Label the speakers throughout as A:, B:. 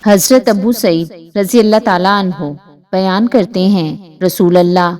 A: حضرت ابو سعید رضی اللہ تعالیٰ عنہ بیان کرتے ہیں، رسول اللہ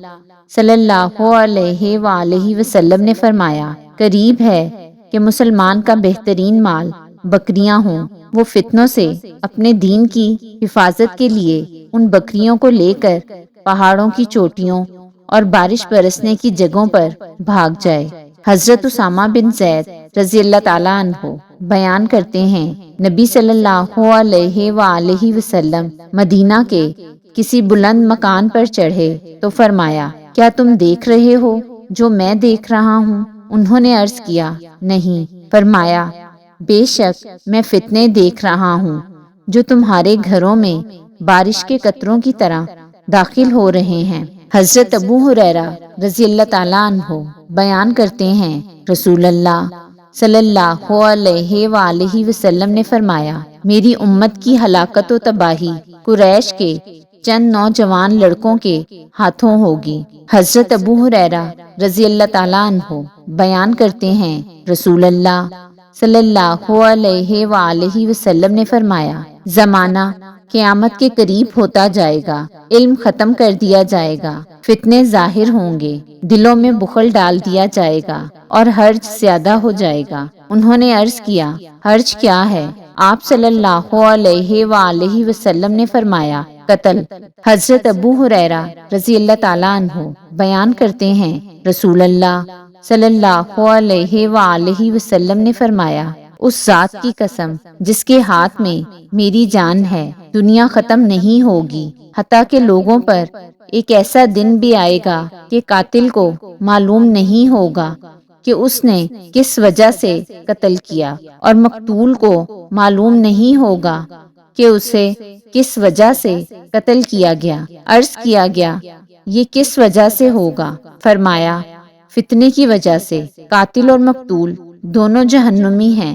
A: صلی اللہ علیہ وآلہ وسلم نے فرمایا، قریب ہے کہ مسلمان کا بہترین مال بکریاں ہوں۔ وہ فتنوں سے اپنے دین کی حفاظت کے لیے ان بکریوں کو لے کر پہاڑوں کی چوٹیوں اور بارش برسنے کی جگہوں پر بھاگ جائے۔ حضرت اسامہ بن زید رضی اللہ تعالیٰ عنہ بیان کرتے ہیں، نبی صلی اللہ علیہ وآلہ وسلم مدینہ کے کسی بلند مکان پر چڑھے تو فرمایا، کیا تم دیکھ رہے ہو جو میں دیکھ رہا ہوں؟ انہوں نے عرض کیا، نہیں۔ فرمایا، بے شک میں فتنے دیکھ رہا ہوں جو تمہارے گھروں میں بارش کے قطروں کی طرح داخل ہو رہے ہیں۔ حضرت ابو ہریرہ رضی اللہ تعالیٰ عنہ بیان کرتے ہیں، رسول اللہ صلی اللہ علیہ وآلہ وسلم نے فرمایا، میری امت کی ہلاکت و تباہی قریش کے چند نوجوان لڑکوں کے ہاتھوں ہوگی۔ حضرت ابو ہریرہ رضی اللہ تعالیٰ عنہ بیان کرتے ہیں، رسول اللہ صلی اللہ علیہ وآلہ وسلم نے فرمایا، زمانہ قیامت کے قریب ہوتا جائے گا، علم ختم کر دیا جائے گا، فتنے ظاہر ہوں گے، دلوں میں بخل ڈال دیا جائے گا اور حرج زیادہ ہو جائے گا۔ انہوں نے عرض کیا، حرج کیا ہے؟ آپ صلی اللہ علیہ وآلہ وسلم نے فرمایا، قتل۔ حضرت ابو ہریرہ رضی اللہ تعالیٰ عنہ بیان کرتے ہیں، رسول اللہ صلی اللہ علیہ وآلہ وسلم نے فرمایا، اس ذات کی قسم جس کے ہاتھ میں میری جان ہے، دنیا ختم نہیں ہوگی حتیٰ کہ لوگوں پر ایک ایسا دن بھی آئے گا کہ قاتل کو معلوم نہیں ہوگا کہ اس نے کس وجہ سے قتل کیا، اور مقتول کو معلوم نہیں ہوگا کہ اسے کس وجہ سے قتل کیا گیا۔ عرض کیا گیا، یہ کس وجہ سے ہوگا؟ فرمایا، فتنے کی وجہ سے۔ قاتل اور مقتول دونوں جہنمی ہیں۔